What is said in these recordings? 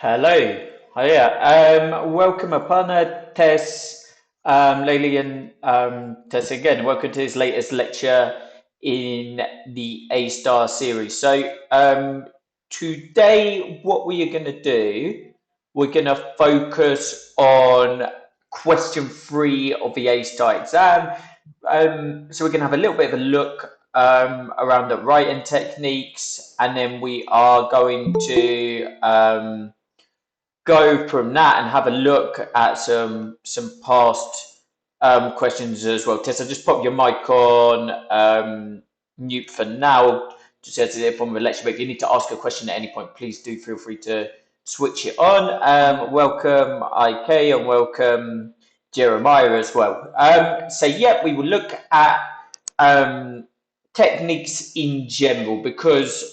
Hello. Hiya. Welcome Aparna, Tess, Layli and Tess again. Welcome to this latest lecture in the A-Star series. Today what we are going to do, we're going to focus on question three of the A-Star exam. So we're going to have a little bit of a look around the writing techniques, and then we are going to go from that and have a look at some past questions as well. Tessa, just pop your mic on mute for now, just as a form of a lecture. But if you need to ask a question at any point, please do feel free to switch it on. Welcome IK and welcome Jeremiah as well. Yeah, we will look at um, techniques in general because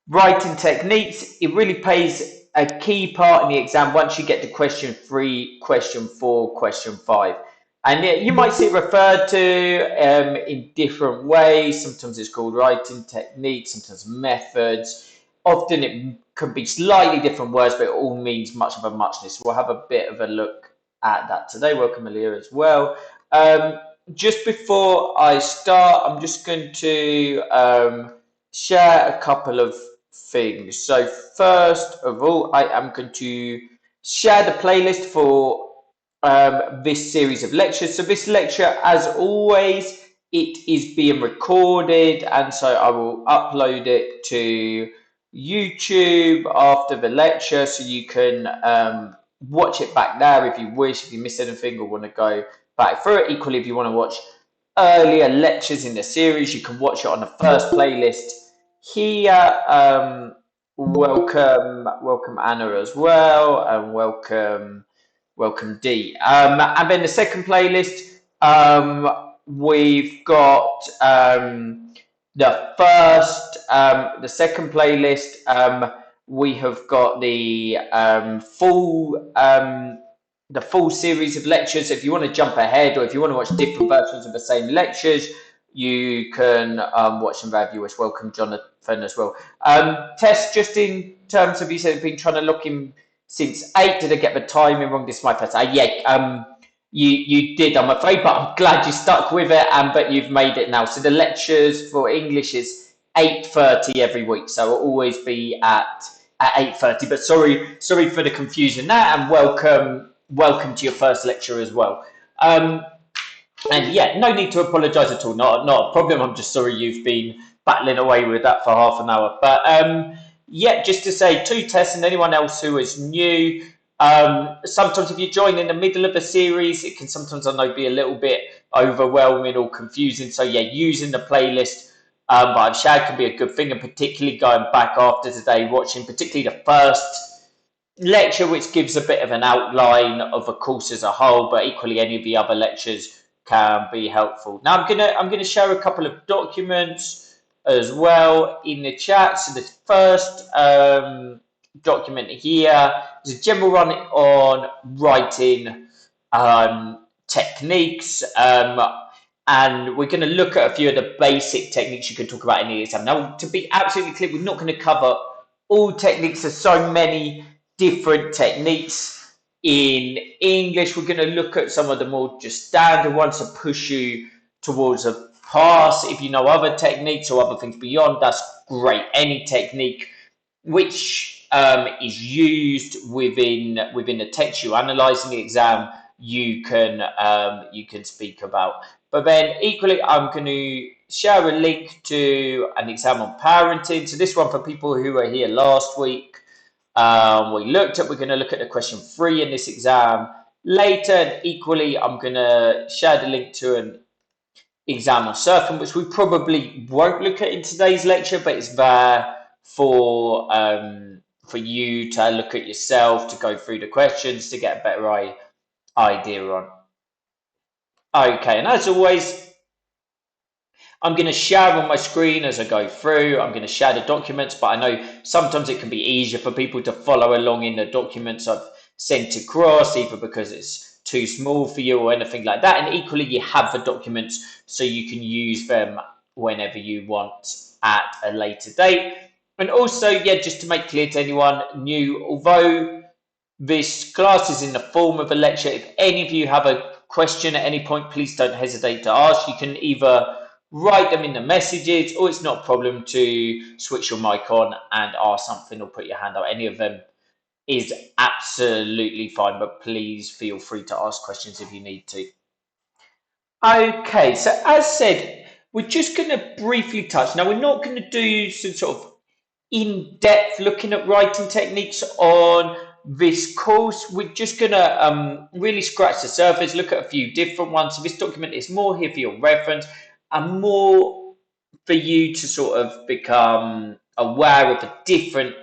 writing techniques, it really plays a key part in the exam once you get to question three, question four, question five. And you might see it referred to in different ways. Sometimes it's called writing techniques, sometimes methods. Often it can be slightly different words, but it all means much of a muchness. We'll have a bit of a look at that today. Welcome, Alia, as well. Just before I start, I'm just going to share a couple of things. So first of all, I am going to share the playlist for this series of lectures. So this lecture, as always, it is being recorded, and so I will upload it to YouTube after the lecture, so you can watch it back there if you wish, if you missed anything or want to go back through it. Equally, if you want to watch earlier lectures in the series, you can watch it on the first playlist here. Welcome Anna as well, and welcome D. And then the second playlist, we've got the second playlist. We have got the full series of lectures. If you want to jump ahead, or if you want to watch different versions of the same lectures, you can watch them via viewers. Welcome, Jonathan, as well. Tess, just in terms of, you said you've been trying to look in since 8. Did I get the timing wrong? This is my first. You did, I'm afraid, but I'm glad you stuck with it, but you've made it now. So the lectures for English is 8:30 every week, so it'll always be at 8:30. But sorry for the confusion there, and welcome to your first lecture as well. And yeah, no need to apologise at all. Not a problem. I'm just sorry you've been battling away with that for half an hour. But yeah, just to say to Tess and anyone else who is new, sometimes if you join in the middle of a series, it can sometimes, I know, be a little bit overwhelming or confusing. So yeah, using the playlist, but I'm sure it can be a good thing, and particularly going back after today, watching particularly the first lecture, which gives a bit of an outline of a course as a whole, but equally any of the other lectures can be helpful. Now I'm gonna share a couple of documents as well in the chat. So the first document here is a general run on writing techniques, and we're going to look at a few of the basic techniques you can talk about in the exam. Now, to be absolutely clear, we're not going to cover all techniques. There's so many different techniques in English. We're going to look at some of the more just standard ones to push you towards a pass. If you know other techniques or other things beyond, that's great. Any technique which is used within the text you analyze in the exam, you can speak about. But then equally, I'm going to share a link to an exam on parenting. So this one for people who were here last week. We're going to look at the question 3 in this exam later. And equally, I'm going to share the link to an exam on surfing, which we probably won't look at in today's lecture, but it's there for you to look at yourself, to go through the questions, to get a better idea on. Okay, and as always, I'm going to share on my screen as I go through. I'm going to share the documents, but I know sometimes it can be easier for people to follow along in the documents I've sent across, either because it's too small for you or anything like that. And equally, you have the documents so you can use them whenever you want at a later date. And also, yeah, just to make clear to anyone new, although this class is in the form of a lecture, if any of you have a question at any point, please don't hesitate to ask. You can either write them in the messages, or it's not a problem to switch your mic on and ask something or put your hand out. Any of them is absolutely fine, but please feel free to ask questions if you need to. Okay, so as said, we're just going to briefly touch. Now, we're not going to do some sort of in-depth looking at writing techniques on this course. We're just going to really scratch the surface, look at a few different ones. So this document is more here for your reference and more for you to sort of become aware of the different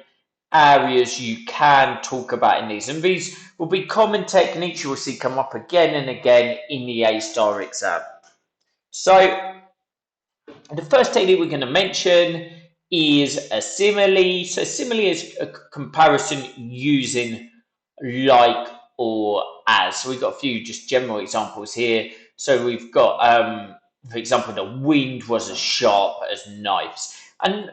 areas you can talk about in these. And these will be common techniques you will see come up again and again in the A-star exam. So the first technique we're going to mention is a simile. So simile is a comparison using like or as. So we've got a few just general examples here. So we've got, for example, the wind was as sharp as knives. And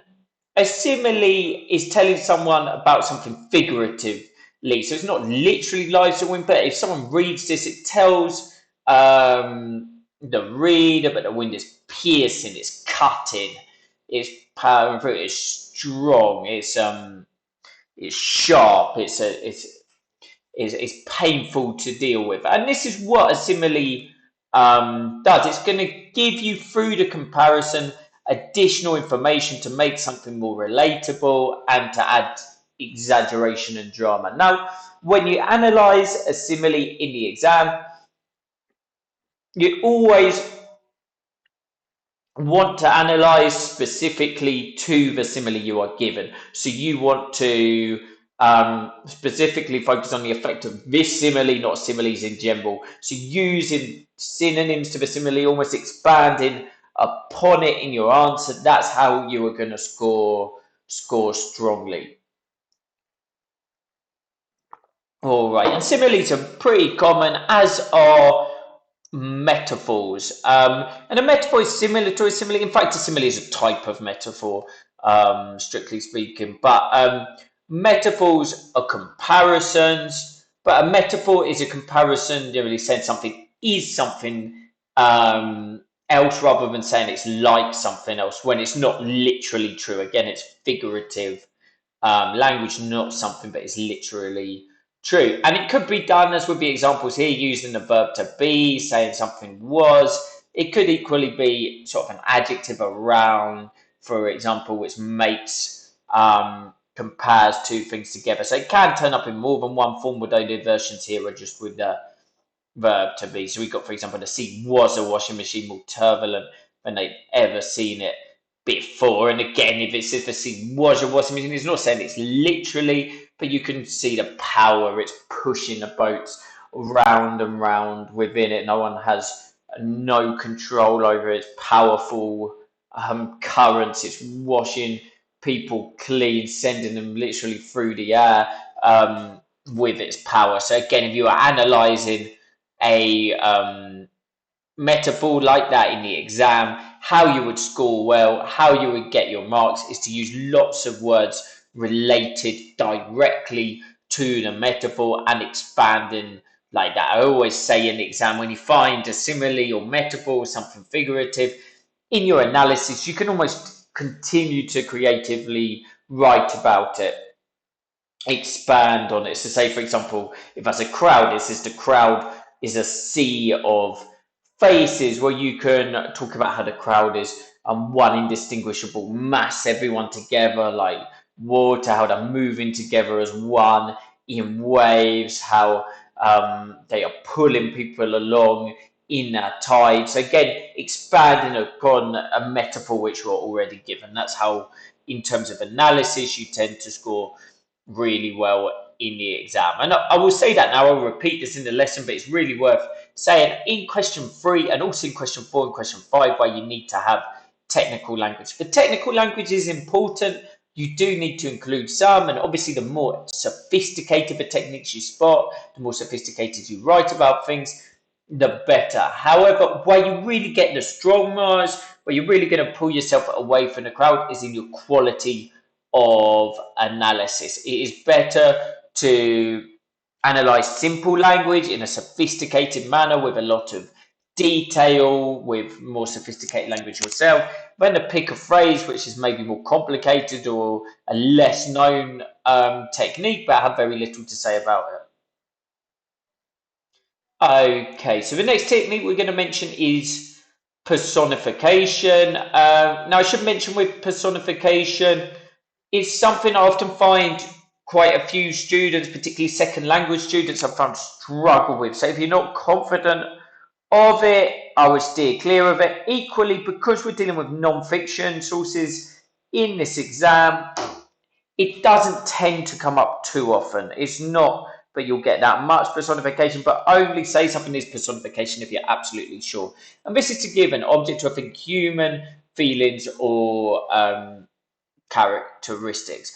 a simile is telling someone about something figuratively. So it's not literally lies the wind, but if someone reads this, it tells the reader, but the wind is piercing, it's cutting, it's powering through, it's strong, it's sharp, it's painful to deal with. And this is what a simile does. It's going to give you, through the comparison, additional information to make something more relatable and to add exaggeration and drama. Now, when you analyze a simile in the exam, you always want to analyze specifically to the simile you are given. So you want to specifically focus on the effect of this simile, not similes in general. So using synonyms to the simile, almost expanding upon it in your answer. That's how you are going to score strongly. All right, and similes are pretty common, as are metaphors. And a metaphor is similar to a simile. In fact, a simile is a type of metaphor, strictly speaking. But metaphors are comparisons. But a metaphor is a comparison, generally saying something is something else rather than saying it's like something else when it's not literally true. Again, it's figurative language, not something that is literally true. And it could be done, as would be examples here, using the verb to be, saying something was. It could equally be sort of an adjective around, for example, which makes, compares two things together. So it can turn up in more than one form, although the versions here are just with the verb to be. So we've got, for example, the sea was a washing machine, more turbulent than they'd ever seen it before. And again, if it says the sea was a washing machine, it's not saying it's literally, but you can see the power. It's pushing the boats round and round within it. No one has no control over its powerful currents. It's washing people clean, sending them literally through the air with its power. So again, if you are analysing a metaphor like that in the exam, how you would score well, how you would get your marks is to use lots of words related directly to the metaphor and expanding like that. I always say in the exam, when you find a simile or metaphor or something figurative in your analysis, you can almost continue to creatively write about it, expand on it. So say, for example, if as a crowd, it says the crowd is a sea of faces. Well, you can talk about how the crowd is one indistinguishable mass, everyone together like water, how they're moving together as one in waves, how they are pulling people along in that tide. So again, expanding upon a metaphor which we're already given. That's how, in terms of analysis, you tend to score really well in the exam. And I will say that now, I'll repeat this in the lesson, but it's really worth saying in question 3 and also in question 4 and question 5, where you need to have technical language. The technical language is important. You do need to include some, and obviously the more sophisticated the techniques you spot, the more sophisticated you write about things, the better. However, where you really get the strong marks, where you're really going to pull yourself away from the crowd, is in your quality of analysis. It is better to analyze simple language in a sophisticated manner with a lot of detail, with more sophisticated language yourself, than to pick a phrase which is maybe more complicated or a less known technique, but have very little to say about it. Okay, so the next technique we're going to mention is personification. Now, I should mention with personification, it's something I often find quite a few students, particularly second language students, I found struggle with. So if you're not confident of it, I would steer clear of it. Equally, because we're dealing with non-fiction sources in this exam, it doesn't tend to come up too often. It's not that you'll get that much personification, but only say something is personification if you're absolutely sure. And this is to give an object to, I think, human feelings or characteristics.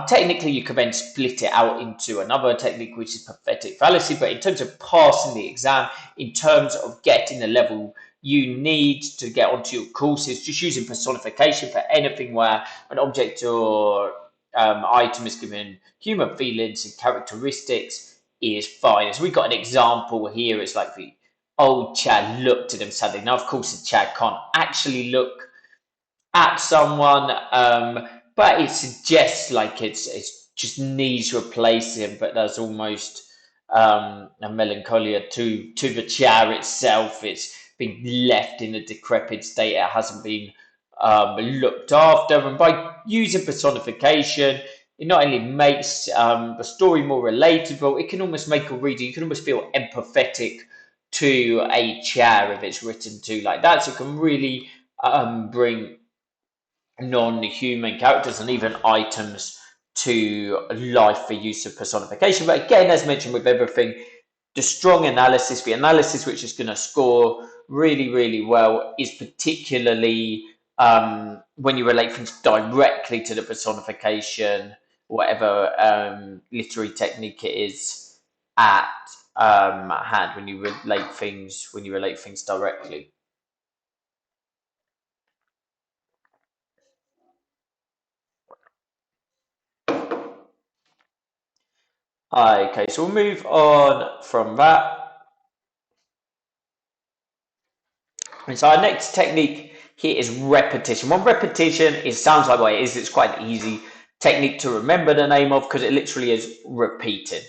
Technically, you can then split it out into another technique, which is pathetic fallacy. But in terms of passing the exam, in terms of getting the level you need to get onto your courses, just using personification for anything where an object or item is given human feelings and characteristics is fine. So we've got an example here. It's like the old Chad looked at him sadly. Now, of course, the Chad can't actually look at someone, but it suggests like it's just needs replacing, but there's almost a melancholia to the chair itself. It's been left in a decrepit state. It hasn't been looked after, and by using personification, it not only makes the story more relatable, it can almost make a reader, you can almost feel empathetic to a chair if it's written to like that. So it can really bring non-human characters and even items to life for use of personification. But again, as mentioned with everything, the strong analysis, the analysis which is going to score really, really well, is particularly when you relate things directly to the personification, whatever literary technique it is at hand. When you relate things directly. Okay, so we'll move on from that. And so our next technique here is repetition. Well, repetition, it sounds like what it is. It's quite an easy technique to remember the name of because it literally is repeating.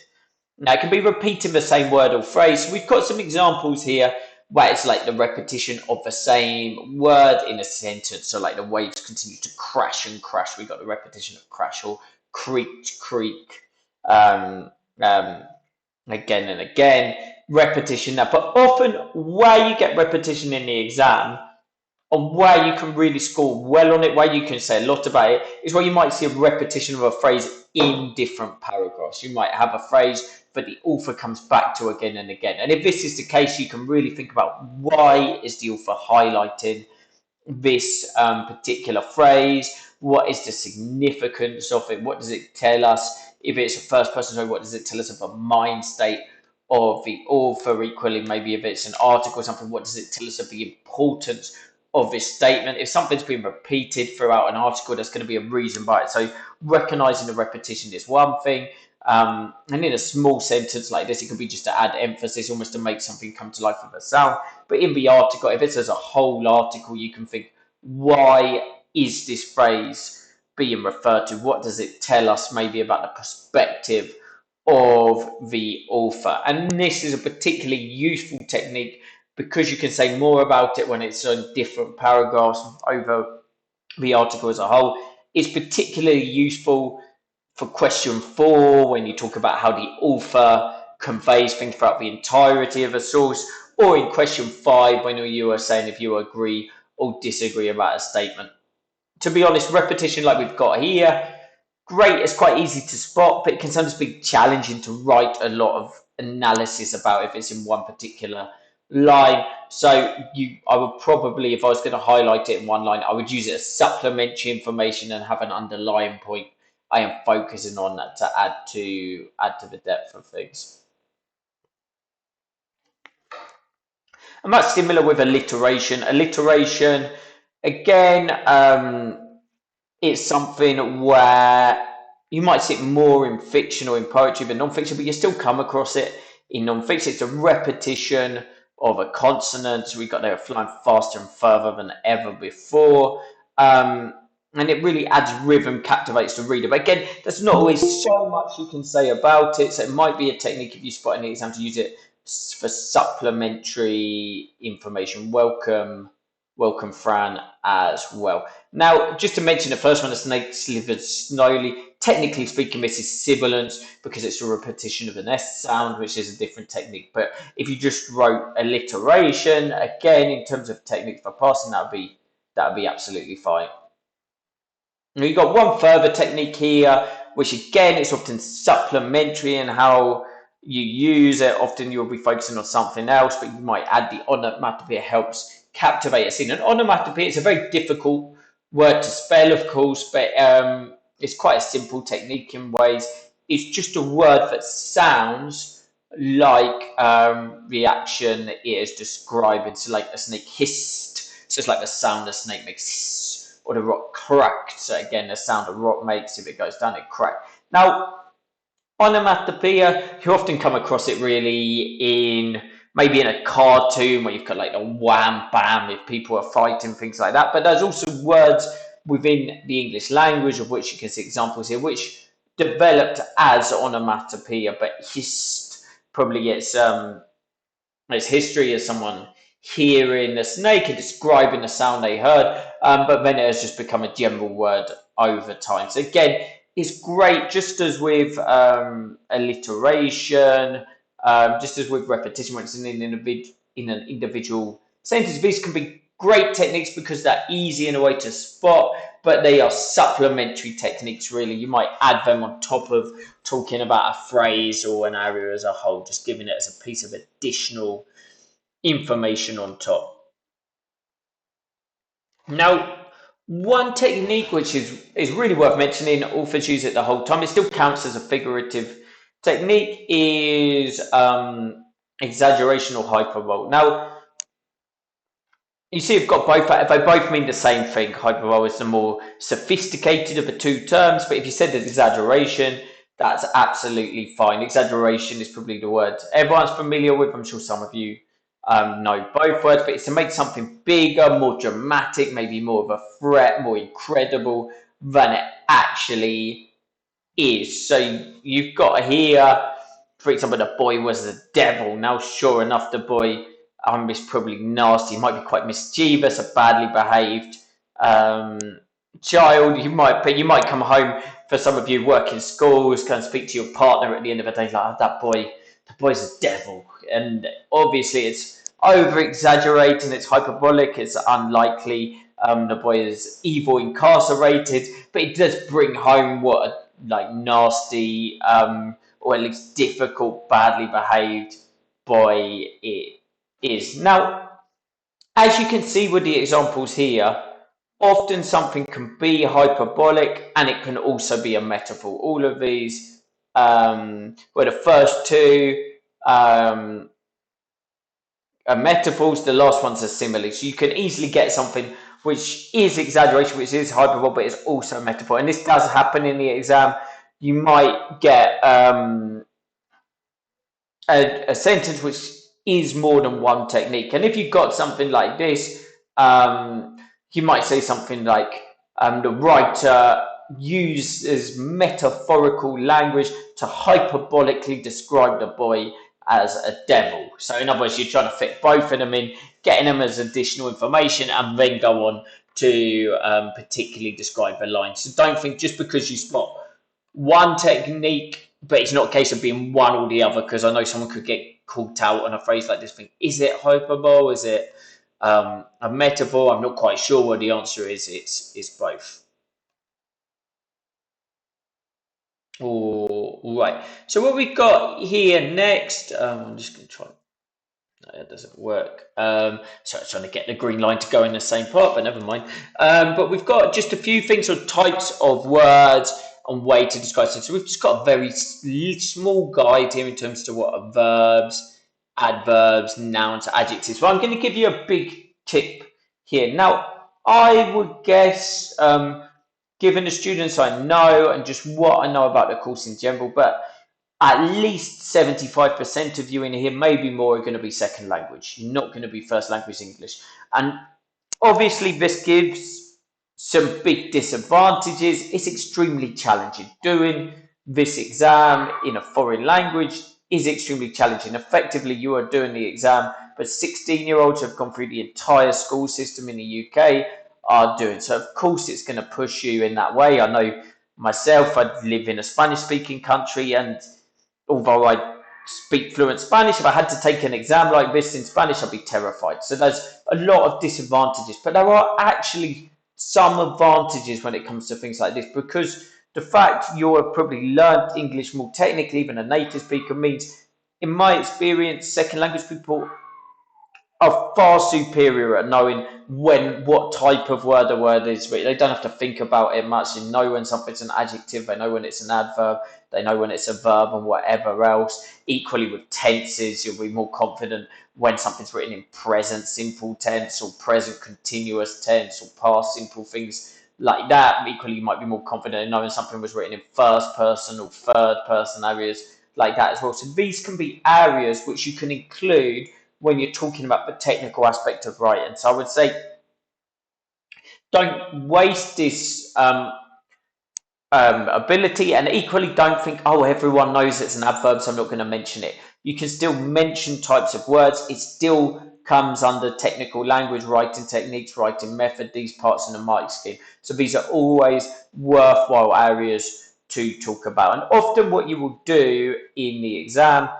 Now, it can be repeating the same word or phrase. So we've got some examples here where it's like the repetition of the same word in a sentence. So like the waves continue to crash and crash. We've got the repetition of crash or creak, creak. Um, um, Again and again, repetition now. But often, where you get repetition in the exam, and where you can really score well on it, where you can say a lot about it, is where you might see a repetition of a phrase in different paragraphs. You might have a phrase that the author comes back to again and again. And if this is the case, you can really think about why is the author highlighting this particular phrase? What is the significance of it? What does it tell us? If it's a first person story, what does it tell us of the mind state of the author? Equally, maybe if it's an article or something, what does it tell us of the importance of this statement? If something's been repeated throughout an article, there's going to be a reason by it. So recognizing the repetition is one thing. And in a small sentence like this, it could be just to add emphasis, almost to make something come to life with a sound. But in the article, if it's as a whole article, you can think, why is this phrase being referred to? What does it tell us maybe about the perspective of the author? And this is a particularly useful technique because you can say more about it when it's on different paragraphs over the article as a whole. It's particularly useful for question 4 when you talk about how the author conveys things throughout the entirety of a source, or in question 5 when you are saying if you agree or disagree about a statement. To be honest, repetition like we've got here, great, it's quite easy to spot, but it can sometimes be challenging to write a lot of analysis about if it's in one particular line. So I would probably, if I was going to highlight it in one line, I would use it as supplementary information and have an underlying point I am focusing on that to add to the depth of things. And that's similar with alliteration. Alliteration, again, it's something where you might see it more in fiction or in poetry than non-fiction, but you still come across it in non-fiction. It's a repetition of a consonant. We got there flying faster and further than ever before. And it really adds rhythm, captivates the reader. But again, there's not always so much you can say about it. So it might be a technique if you spot in the exam to use it for supplementary information. Welcome, Fran, as well. Now, just to mention the first one, the snake slithered slowly. Technically speaking, this is sibilance because it's a repetition of an S sound, which is a different technique. But if you just wrote alliteration, again, in terms of technique for passing, that'd be absolutely fine. Now you've got one further technique here, which again is often supplementary in how you use it. Often you'll be focusing on something else, but you might add the onomatopoeia helps captivate a scene. An onomatopoeia is a very difficult word to spell, of course, but it's quite a simple technique in ways. It's just a word that sounds like the action it is describing. So like a snake hissed, so it's like the sound a snake makes, or the rock cracked. So again, the sound a rock makes, if it goes down, it cracks. Now, onomatopoeia, you often come across it really in maybe in a cartoon where you've got like a wham bam if people are fighting, things like that. But there's also words within the English language, of which you can see examples here, which developed as onomatopoeia, but hissed probably its history as someone hearing the snake and describing the sound they heard, but then it has just become a general word over time. So again, it's great, just as with alliteration, just as with repetition, when it's in an individual sentence. These can be great techniques because they're easy in a way to spot, but they are supplementary techniques, really. You might add them on top of talking about a phrase or an area as a whole, just giving it as a piece of additional information on top. Now, one technique which is really worth mentioning, authors use it the whole time, it still counts as a figurative technique, is exaggeration or hyperbole. Now, you see, you've got both. They both mean the same thing. Hyperbole is the more sophisticated of the two terms, but if you said there's exaggeration, that's absolutely fine. Exaggeration is probably the word everyone's familiar with. I'm sure some of you know both words, but it's to make something bigger, more dramatic, maybe more of a threat, more incredible than it actually is. So you've got here, for example, the boy was the devil. Now, sure enough, the boy is probably nasty. He might be quite mischievous, a badly behaved child. You might come home, for some of you work in schools, kind of speak to your partner at the end of the day, like, oh, the boy's a devil. And obviously it's over exaggerating, it's hyperbolic, it's unlikely the boy is evil, incarcerated, but it does bring home what a like nasty or at least difficult, badly behaved boy it is. Now, as you can see with the examples here, often something can be hyperbolic and it can also be a metaphor. All of these were the first two are metaphors, the last one's a simile. So you can easily get something which is exaggeration, which is hyperbole, but it's also a metaphor. And this does happen in the exam. You might get a sentence which is more than one technique. And if you've got something like this, you might say something like the writer uses metaphorical language to hyperbolically describe the boy as a devil. So in other words, you're trying to fit both of them in, getting them as additional information, and then go on to particularly describe the line. So don't think just because you spot one technique, but it's not a case of being one or the other, because I know someone could get caught out on a phrase like this, think, is it hyperbole? Is it a metaphor? I'm not quite sure what the answer is. It's both. All right. So what we've got here next, I'm just going to try. No, that doesn't work. So I was trying to get the green line to go in the same part, but never mind. But we've got just a few things or types of words and way to describe them. So we've just got a very small guide here in terms of what are verbs, adverbs, nouns, adjectives. So I'm going to give you a big tip here. Now, I would guess given the students I know and just what I know about the course in general, but at least 75% of you in here, maybe more, are going to be second language. You're not going to be first language English. And obviously, this gives some big disadvantages. It's extremely challenging. Doing this exam in a foreign language is extremely challenging. Effectively, you are doing the exam, but 16-year-olds have gone through the entire school system in the UK are doing. So, of course, it's going to push you in that way. I know myself, I live in a Spanish speaking country, and although I speak fluent Spanish, if I had to take an exam like this in Spanish, I'd be terrified. So there's a lot of disadvantages, but there are actually some advantages when it comes to things like this, because the fact you have probably learned English more technically than a native speaker means, in my experience, second language people are far superior at knowing what type of word a word is. They don't have to think about it much. They know when something's an adjective, they know when it's an adverb, they know when it's a verb, and whatever else. Equally with tenses, you'll be more confident when something's written in present simple tense or present continuous tense or past simple, things like that. Equally, you might be more confident in knowing something was written in first person or third person, areas like that as well. So these can be areas which you can include when you're talking about the technical aspect of writing. So I would say don't waste this ability, and equally don't think, oh, everyone knows it's an adverb, so I'm not going to mention it. You can still mention types of words. It still comes under technical language, writing techniques, writing method, these parts in the mark scheme. So these are always worthwhile areas to talk about. And often what you will do in the exam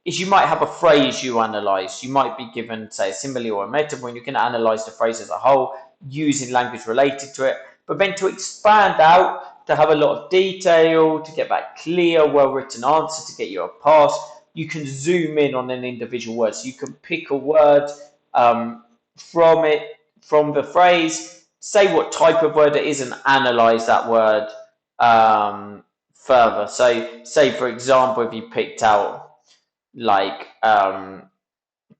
is you might have a phrase you analyze. You might be given, say, a simile or a metaphor, and you can analyze the phrase as a whole using language related to it. But then to expand out, to have a lot of detail, to get that clear, well-written answer, to get you a pass, you can zoom in on an individual word. So you can pick a word from it, from the phrase, say what type of word it is, and analyze that word further. So, say for example, if you picked out like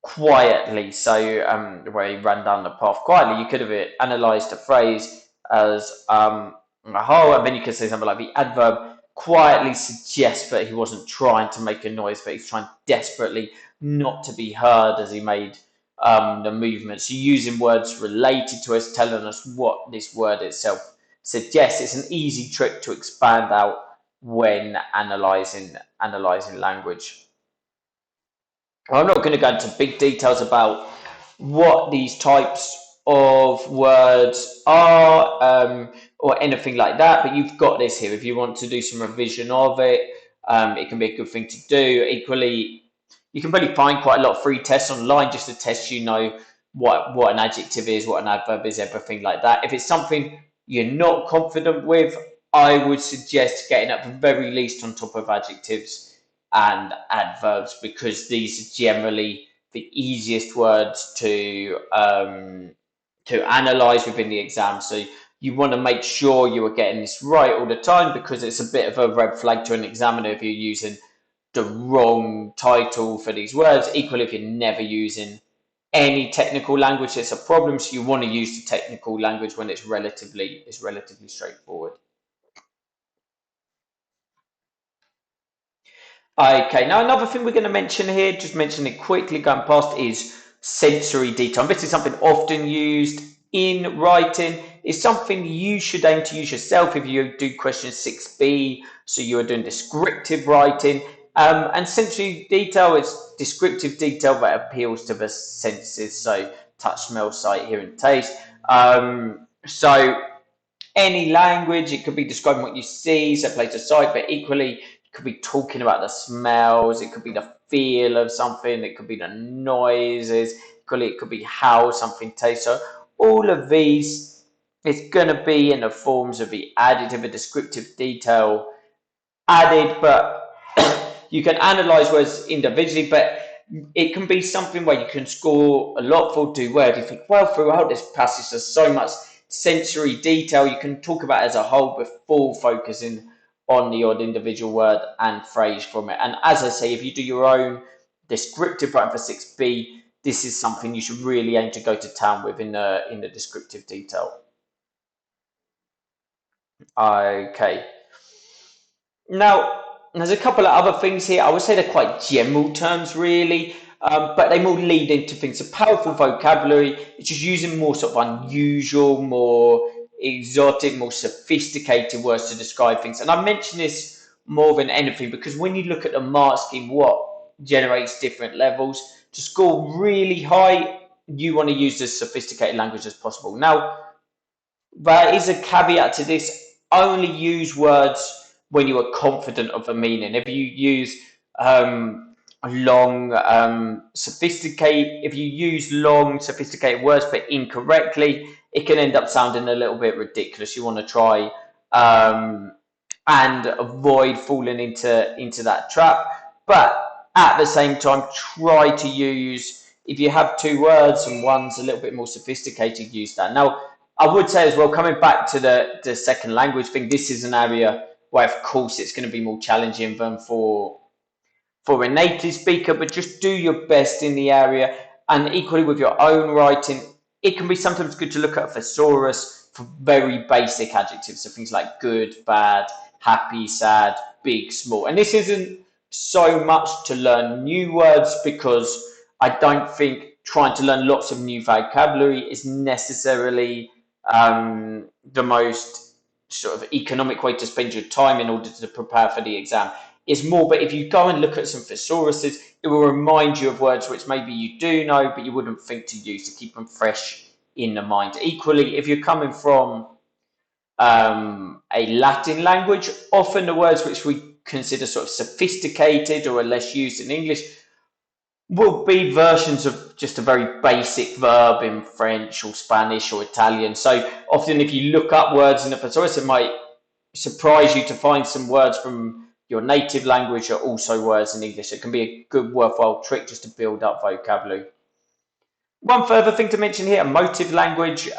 quietly, so where he ran down the path quietly, you could have analysed the phrase as a whole, and then you could say something like the adverb quietly suggests that he wasn't trying to make a noise, but he's trying desperately not to be heard as he made the movement. So using words related to us, telling us what this word itself suggests. It's an easy trick to expand out when analysing language. I'm not going to go into big details about what these types of words are or anything like that, but you've got this here. If you want to do some revision of it, it can be a good thing to do. Equally, you can probably find quite a lot of free tests online just to test what an adjective is, what an adverb is, everything like that. If it's something you're not confident with, I would suggest getting at the very least on top of adjectives and adverbs, because these are generally the easiest words to analyze within the exam. So you want to make sure you are getting this right all the time, because it's a bit of a red flag to an examiner if you're using the wrong title for these words. Equally, if you're never using any technical language, it's a problem. So you want to use the technical language when it's relatively straightforward. Okay, now another thing we're going to mention here, just mention it quickly going past, is sensory detail. And this is something often used in writing. It's something you should aim to use yourself if you do question 6B, so you're doing descriptive writing. And sensory detail is descriptive detail that appeals to the senses, so touch, smell, sight, hearing, taste. So any language, it could be describing what you see, so place of sight, but equally it could be talking about the smells, it could be the feel of something, it could be the noises, equally it could be how something tastes. So all of these, it's going to be in the forms of the adjective, a descriptive detail added, but you can analyze words individually, but it can be something where you can score a lot for, do well. You think, well, throughout this passage, there's so much sensory detail. You can talk about it as a whole before focusing on the odd individual word and phrase from it. And as I say, if you do your own descriptive writing for 6B, this is something you should really aim to go to town with in the descriptive detail. Okay. Now, there's a couple of other things here. I would say they're quite general terms, really, but they more lead into things. A powerful vocabulary is just using more sort of unusual, more exotic, more sophisticated words to describe things. And I mention this more than anything because when you look at the mark scheme, what generates different levels, to score really high, you want to use as sophisticated language as possible. Now, there is a caveat to this. Only use words when you are confident of the meaning. If you use if you use long, sophisticated words but incorrectly, it can end up sounding a little bit ridiculous. You want to try um, and avoid falling into that trap. But at the same time, try to use, if you have two words and one's a little bit more sophisticated, use that. Now, I would say as well, coming back to the second language thing, this is an area where, of course, it's going to be more challenging than for a native speaker, but just do your best in the area. And equally with your own writing, it can be sometimes good to look at a thesaurus for very basic adjectives. So things like good, bad, happy, sad, big, small. And this isn't so much to learn new words because I don't think trying to learn lots of new vocabulary is necessarily the most sort of economic way to spend your time in order to prepare for the exam. Is more, but if you go and look at some thesauruses, it will remind you of words which maybe you do know, but you wouldn't think to use to keep them fresh in the mind. Equally, if you're coming from a Latin language, often the words which we consider sort of sophisticated or are less used in English will be versions of just a very basic verb in French or Spanish or Italian. So often, if you look up words in a thesaurus, it might surprise you to find some words from your native language are also words in English. It can be a good, worthwhile trick just to build up vocabulary. One further thing to mention here, emotive language,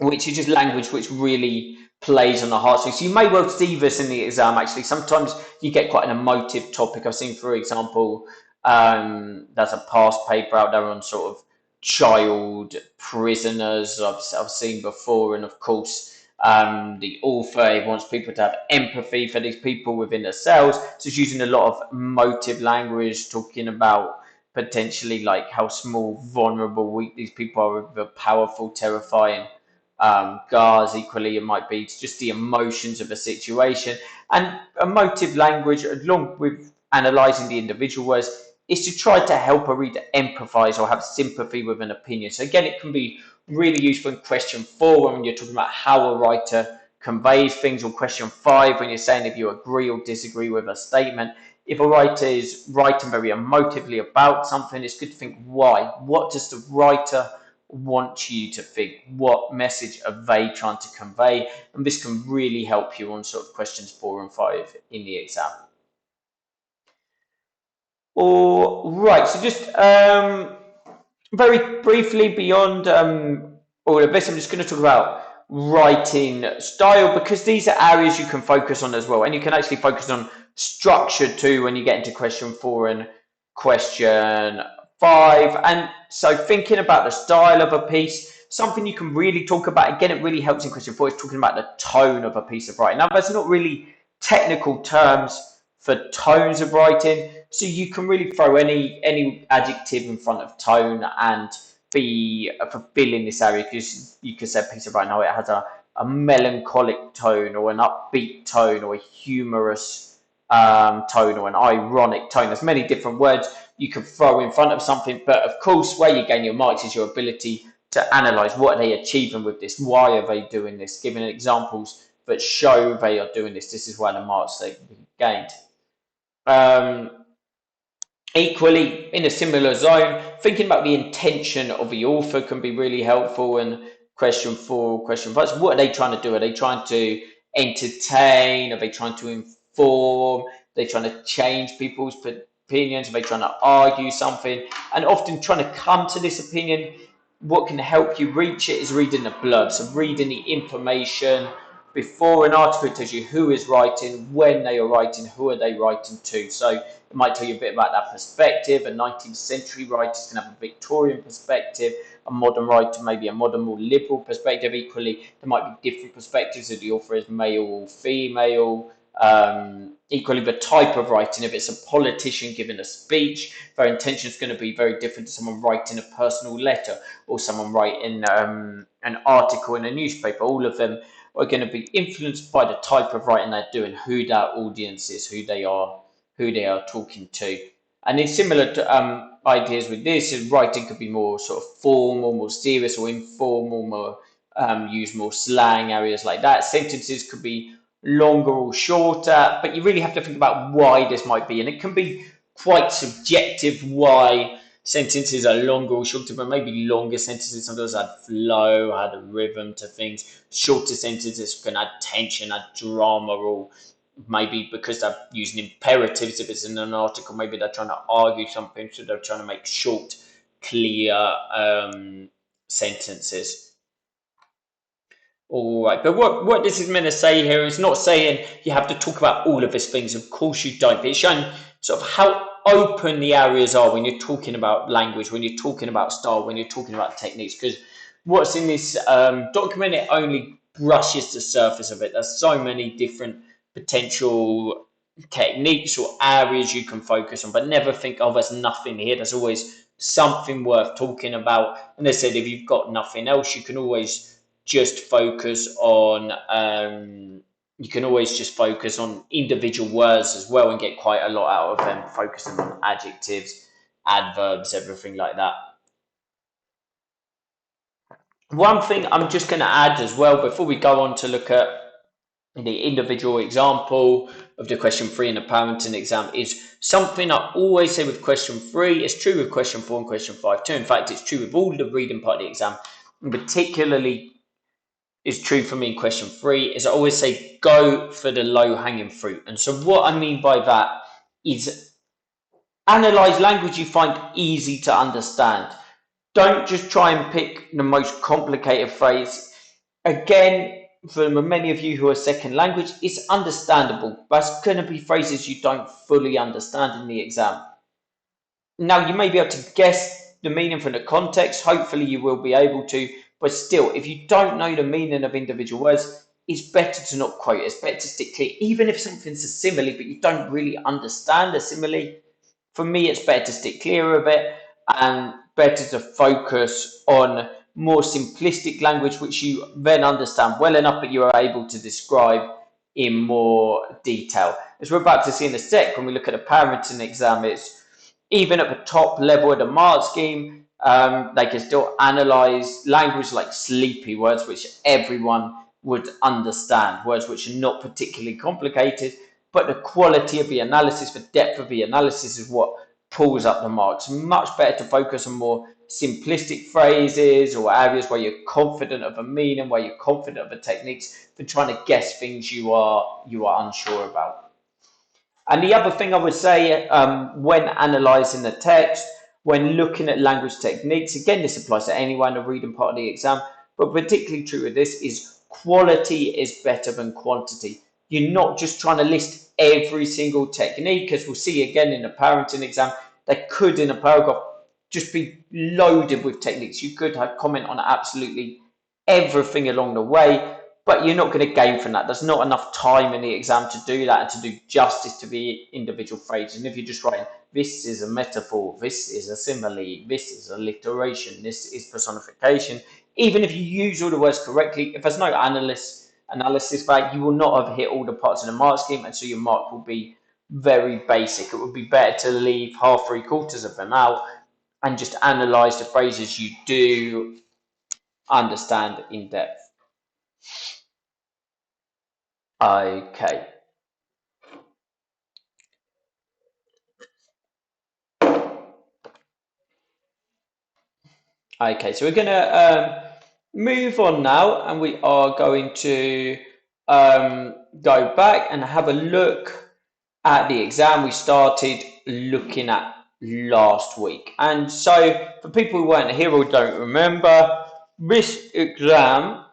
which is just language which really plays on the heartstrings. So you may well see this in the exam, actually. Sometimes you get quite an emotive topic. I've seen, for example, there's a past paper out there on sort of child prisoners I've seen before. And of course, the author wants people to have empathy for these people within the cells. So it's using a lot of emotive language, talking about potentially like how small, vulnerable, weak these people are with the powerful, terrifying guards. Equally, it might be just the emotions of a situation. And emotive language, along with analysing the individual words, is to try to help a reader empathise or have sympathy with an opinion. So again, it can be really useful in question 4 when you're talking about how a writer conveys things, or question 5 when you're saying if you agree or disagree with a statement. If a writer is writing very emotively about something, it's good to think why. What does the writer want you to think? What message are they trying to convey? And this can really help you on sort of questions 4 and 5 in the exam. All right, so just very briefly beyond all of this, I'm just going to talk about writing style, because these are areas you can focus on as well. And you can actually focus on structure too when you get into question 4 and question 5. And so thinking about the style of a piece, something you can really talk about, again, it really helps in question 4, is talking about the tone of a piece of writing. Now, there's not really technical terms for tones of writing, so you can really throw any adjective in front of tone and be fulfilling this area, because you could say a piece of writing, it has a melancholic tone or an upbeat tone or a humorous tone or an ironic tone. There's many different words you could throw in front of something, but of course where you gain your marks is your ability to analyse what are they achieving with this, why are they doing this, giving examples that show they are doing this. This is where the marks they gained. Equally, in a similar zone, thinking about the intention of the author can be really helpful. And question 4, question 5, so what are they trying to do? Are they trying to entertain? Are they trying to inform? Are they trying to change people's opinions? Are they trying to argue something? And often trying to come to this opinion, what can help you reach it is reading the blurb. So reading the information before an article. It tells you who is writing, when they are writing, who are they writing to. So it might tell you a bit about that perspective. A 19th century writer can have a Victorian perspective. a modern writer, maybe a modern, more liberal perspective. Equally, there might be different perspectives if the author is male or female. Equally, the type of writing, if it's a politician giving a speech, their intention is going to be very different to someone writing a personal letter or someone writing an article in a newspaper. All of them are going to be influenced by the type of writing they're doing, who that audience is, who they are talking to. And in similar to, ideas with this, writing could be more sort of formal, more serious, or informal, more use more slang, areas like that. Sentences could be longer or shorter, but you really have to think about why this might be, and it can be quite subjective why sentences are longer or shorter, but maybe longer sentences sometimes add flow, add a rhythm to things. Shorter sentences can add tension, add drama, or maybe because they're using imperatives. If it's in an article, maybe they're trying to argue something, so they're trying to make short, clear sentences. All right, but what this is meant to say here is not saying you have to talk about all of these things. Of course you don't. But it's showing sort of how open the areas are when you're talking about language, when you're talking about style, when you're talking about techniques. Because what's in this document, it only brushes the surface of it. There's so many different potential techniques or areas you can focus on, but never think, oh, there's nothing here. There's always something worth talking about. And they said if you've got nothing else, you can always just focus on you can always just focus on individual words as well and get quite a lot out of them, focusing on adjectives, adverbs, everything like that. One thing I'm just going to add as well before we go on to look at the individual example of the question 3 in the parenting exam is something I always say with question 3. It's true with question 4 and question 5 too. In fact, it's true with all the reading part of the exam, and particularly is true for me in question 3 is I always say go for the low hanging fruit. And so what I mean by that is analyze language you find easy to understand. Don't just try and pick the most complicated phrase. Again, for many of you who are second language, it's understandable. That's going to be phrases you don't fully understand in the exam. Now, you may be able to guess the meaning from the context. Hopefully, you will be able to. But still, if you don't know the meaning of individual words, it's better to not quote it. It's better to stick clear. Even if something's a simile, but you don't really understand the simile, for me, it's better to stick clear of it and better to focus on more simplistic language, which you then understand well enough, but you are able to describe in more detail. As we're about to see in a sec, when we look at a parenting exam, it's even at the top level of the mark scheme, they can still analyze language like sleepy words, which everyone would understand, words which are not particularly complicated, but the quality of the analysis, the depth of the analysis is what pulls up the marks. Much better to focus on more simplistic phrases or areas where you're confident of a meaning, where you're confident of the techniques, than trying to guess things you are unsure about. And the other thing I would say when analysing the text, when looking at language techniques, again, this applies to anyone in the reading part of the exam, but particularly true with this is quality is better than quantity. You're not just trying to list every single technique, as we'll see again in the parenting exam. They could, in a paragraph, just be loaded with techniques. You could have comment on absolutely everything along the way, but you're not going to gain from that. There's not enough time in the exam to do that and to do justice to the individual phrases. And if you're just writing, this is a metaphor, this is a simile, this is alliteration, this is personification, even if you use all the words correctly, if there's no analysis back, you will not have hit all the parts of the mark scheme, and so your mark will be very basic. It would be better to leave half, 3/4 of them out and just analyze the phrases you do understand in depth. Okay. Okay, so we're going to move on now, and we are going to go back and have a look at the exam we started looking at last week. And so, for people who weren't here or don't remember, this exam,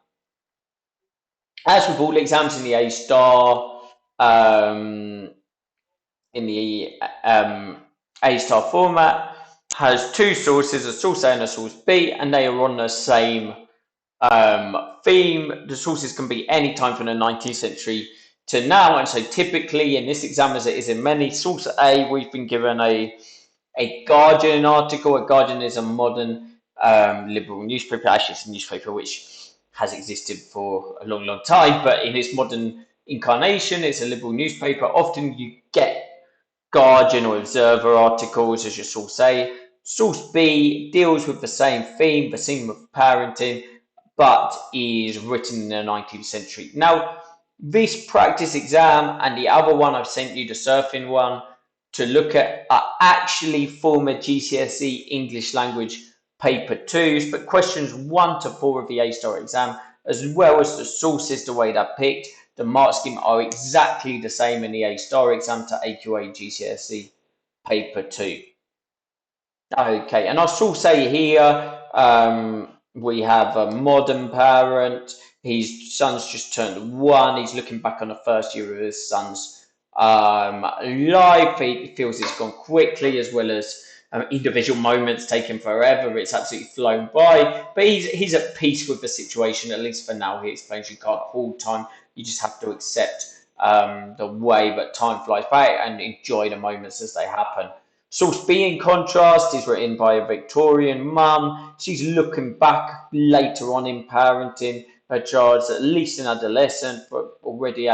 as with all exams in the A-star, in the A-star format, has two sources, a source A and a source B, and they are on the same theme. The sources can be any time from the 19th century to now, and so typically in this exam, as it is in many, source A, we've been given a Guardian article. A Guardian is a modern liberal newspaper. Actually, it's a newspaper which has existed for a long, long time, but in its modern incarnation, it's a liberal newspaper. Often you get Guardian or Observer articles as your source A. Source B deals with the same theme, the theme of parenting, but is written in the 19th century. Now, this practice exam and the other one I've sent you, the surfing one, to look at are actually former GCSE English language paper 2s, but questions 1 to 4 of the A-star exam, as well as the sources, the way they're picked, the mark scheme are exactly the same in the A-star exam to AQA GCSE paper 2. Okay, and our source A here, we have a modern parent. His son's just turned 1. He's looking back on the first year of his son's life. He feels it's gone quickly, as well as individual moments taken forever. It's absolutely flown by. But he's at peace with the situation, at least for now. He explains you can't hold time. You just have to accept the way that time flies by and enjoy the moments as they happen. Source B, in contrast, is written by a Victorian mum. She's looking back later on in parenting. Her child's at least an adolescent, but already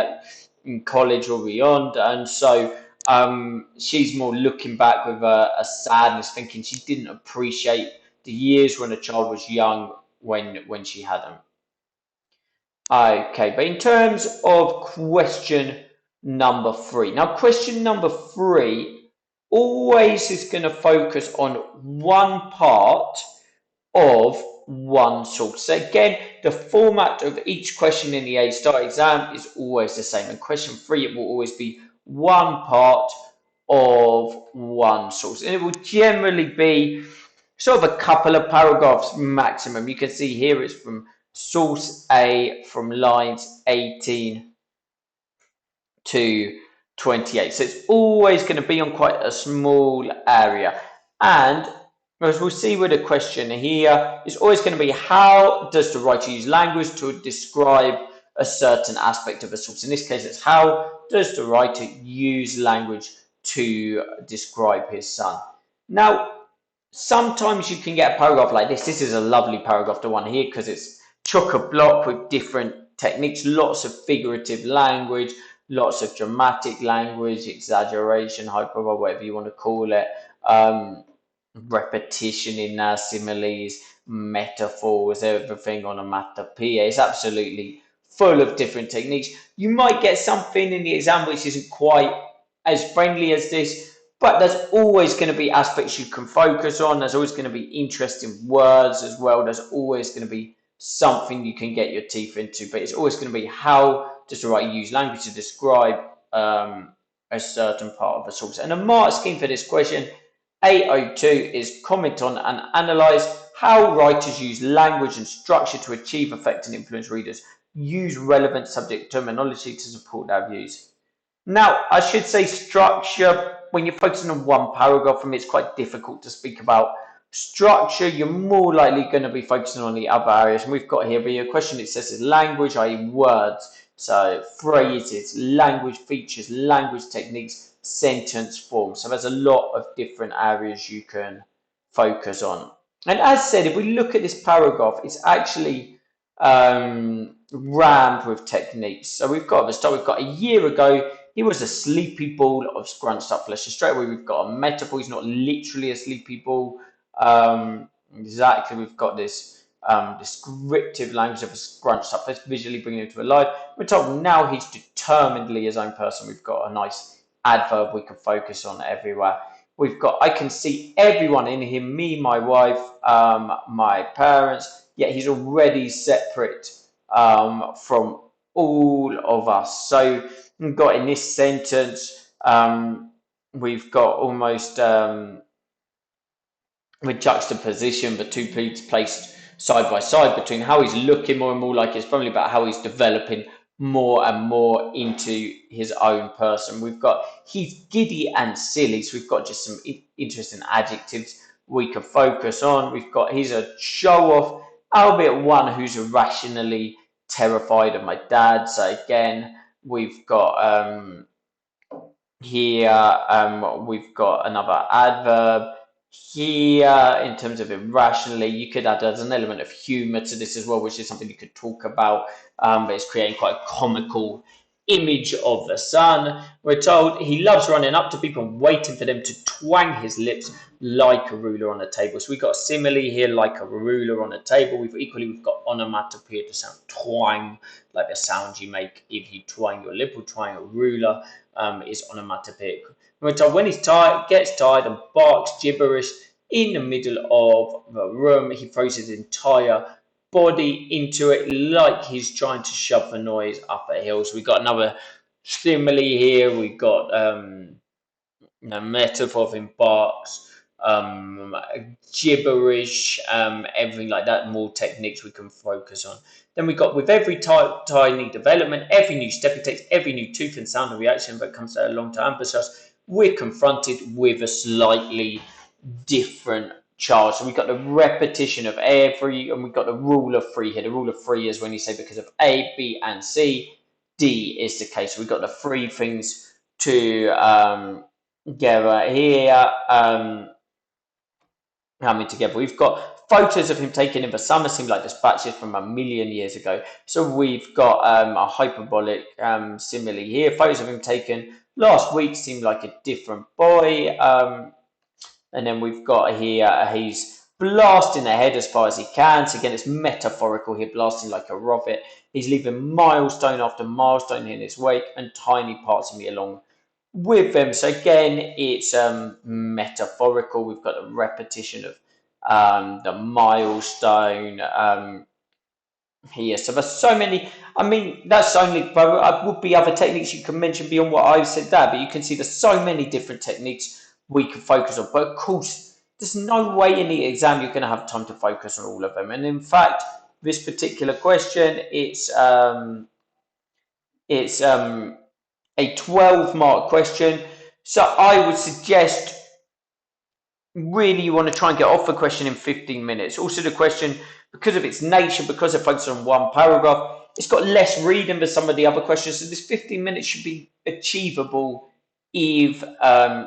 in college or beyond. And so she's more looking back with a sadness, thinking she didn't appreciate the years when a child was young when she had them. Okay, but in terms of question number 3. Now, question number 3 always is going to focus on one part of one source. So again, the format of each question in the A-star exam is always the same. In question 3, it will always be one part of one source. And it will generally be sort of a couple of paragraphs maximum. You can see here it's from source A from lines 18 to 28. So it's always going to be on quite a small area. And as we'll see with the question here, it's always going to be how does the writer use language to describe a certain aspect of a source. In this case, it's how does the writer use language to describe his son. Now, sometimes you can get a paragraph like this. This is a lovely paragraph, the one here, because it's chock-a-block with different techniques, lots of figurative language, lots of dramatic language, exaggeration, hyperbole, whatever you want to call it, repetition in similes, metaphors, everything onomatopoeia. It's absolutely full of different techniques. You might get something in the exam which isn't quite as friendly as this, but there's always going to be aspects you can focus on. There's always going to be interesting words as well. There's always going to be something you can get your teeth into, but it's always going to be how does the writer use language to describe a certain part of a source. And the mark scheme for this question, 802, is comment on and analyze how writers use language and structure to achieve effect and influence readers. Use relevant subject terminology to support their views. Now, I should say structure, when you're focusing on one paragraph, for me, it's quite difficult to speak about structure. You're more likely going to be focusing on the other areas. And we've got here, but your question, it says is language, i.e. words. So phrases, language features, language techniques, sentence form. So there's a lot of different areas you can focus on. And as said, if we look at this paragraph, it's actually rammed with techniques. So we've got at the start, we've got a year ago, he was a sleepy ball of scrunched up flesh. So straight away, we've got a metaphor. He's not literally a sleepy ball. Exactly, we've got this descriptive language of a scrunched up flesh, visually bringing him to life. We're told now he's determinedly his own person. We've got a nice adverb we can focus on everywhere. We've got, I can see everyone in him, me, my wife, my parents, yet he's already separate from all of us. So we've got in this sentence, we've got almost with juxtaposition, the two people placed side by side between how he's looking more and more like his family, but how he's developing more and more into his own person. We've got he's giddy and silly, so we've got just some interesting adjectives. we could focus on. We've got he's a show off, albeit one who's irrationally terrified of my dad. So again, we've got here we've got another adverb here in terms of irrationally. You could add as an element of humor to this as well, which is something you could talk about, but it's creating quite a comical image of the sun. We're told he loves running up to people and waiting for them to twang his lips like a ruler on a table. So we've got a simile here, like a ruler on a table. We've got onomatopoeia, to sound twang, like the sound you make if you twang your lip or twang a ruler. Is onomatopoeic. We're told when he's tired, gets tired and barks gibberish in the middle of the room, he throws his entire body into it like he's trying to shove the noise up a hill. So we've got another simile here. We've got a metaphor of him barks, gibberish, everything like that. More techniques we can focus on. Then we got with every tiny development, every new step it takes, every new tooth and sound and reaction that comes along to emphasize, we're confronted with a slightly different charge. So we've got the repetition of every, and we've got the rule of three here. The rule of three is when you say because of A, B, and C, D is the case. So we've got the three things to together here. Coming together. We've got photos of him taken in the summer, seem like dispatches from 1,000,000 years ago. So we've got a hyperbolic simile here. Photos of him taken last week seem like a different boy. And then we've got here, he's blasting ahead as far as he can. So again, it's metaphorical here, blasting like a rocket. He's leaving milestone after milestone in his wake and tiny parts of me along with them. So again, it's metaphorical. We've got a repetition of the milestone here. So there's so many. I mean, that's only. There would be other techniques you can mention beyond what I've said there, but you can see there's so many different techniques we can focus on. But of course, there's no way in the exam you're going to have time to focus on all of them. And in fact, this particular question, it's a 12-mark question. So I would suggest really you want to try and get off the question in 15 minutes. Also the question, because of its nature, because it focuses on one paragraph, it's got less reading than some of the other questions. So this 15 minutes should be achievable if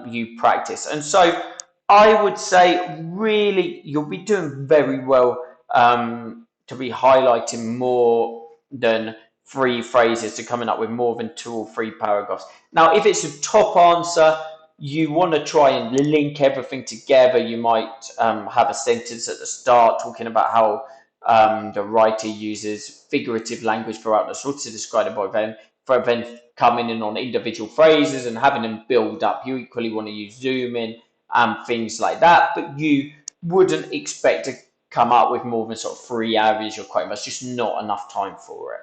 you practice. And so I would say really you'll be doing very well to be highlighting more than 3 phrases, to coming up with more than 2 or 3 paragraphs. Now, if it's a top answer, you want to try and link everything together. You might have a sentence at the start talking about how the writer uses figurative language throughout the story to describe the event, for then coming in on individual phrases and having them build up. You equally want to use zoom in and things like that, but you wouldn't expect to come up with more than sort of 3 areas or quite much, just not enough time for it.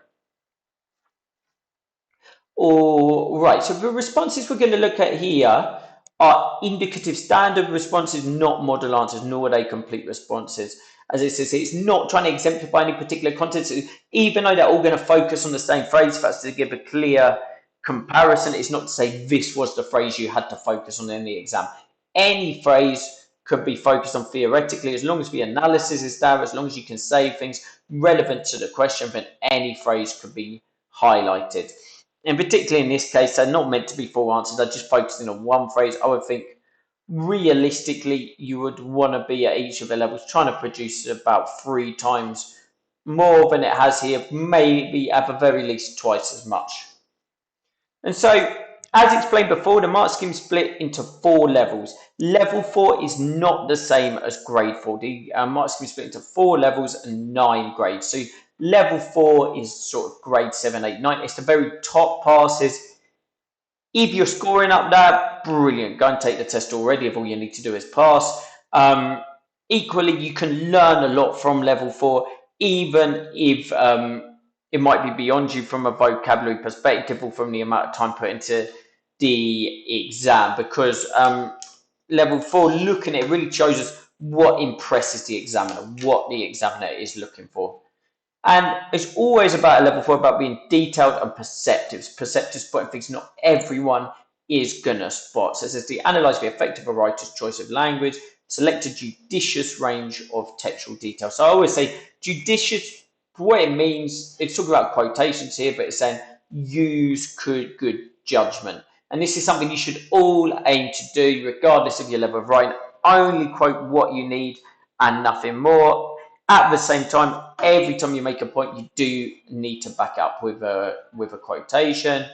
All right, so the responses we're going to look at here are indicative standard responses, not model answers, nor are they complete responses. As it says, it's not trying to exemplify any particular content. So even though they're all going to focus on the same phrase, for us to give a clear comparison, it's not to say this was the phrase you had to focus on in the exam. Any phrase could be focused on theoretically, as long as the analysis is there, as long as you can say things relevant to the question, then any phrase could be highlighted. And particularly in this case, they're not meant to be full answers. They're just focusing on one phrase. I would think realistically, you would want to be at each of the levels trying to produce about 3 times more than it has here, maybe at the very least twice as much. And so, as explained before, the mark scheme is split into 4 levels. Level 4 is not the same as grade 4. The mark scheme is split into 4 levels and 9 grades. So level 4 is sort of grade 7, 8, 9. It's the very top passes. If you're scoring up there, brilliant. Go and take the test already if all you need to do is pass. Equally, you can learn a lot from level 4, even if it might be beyond you from a vocabulary perspective or from the amount of time put into the exam, because level 4, looking at it, really shows us what impresses the examiner, what the examiner is looking for. And it's always about a level 4 about being detailed and perceptive. Perceptive spotting things not everyone is going to spot. So it says to analyze the effect of a writer's choice of language, Select a judicious range of textual detail. So I always say judicious, for what it means, it's talking about quotations here, but it's saying use good judgment. And this is something you should all aim to do, regardless of your level of writing. Only quote what you need and nothing more. At the same time, every time you make a point, you do need to back up with a quotation.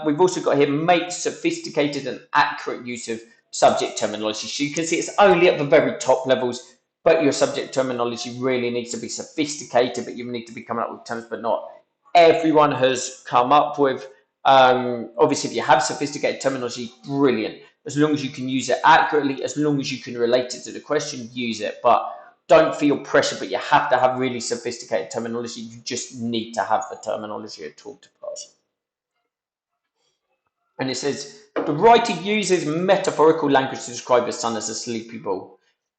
We've also got here, make sophisticated and accurate use of subject terminology. So you can see it's only at the very top levels, but your subject terminology really needs to be sophisticated, but you need to be coming up with terms, but not everyone has come up with. Obviously, if you have sophisticated terminology, brilliant. As long as you can use it accurately, as long as you can relate it to the question, use it. But don't feel pressure, but you have to have really sophisticated terminology. You just need to have the terminology at all to pass. And it says, the writer uses metaphorical language to describe the sun as a sleepy ball.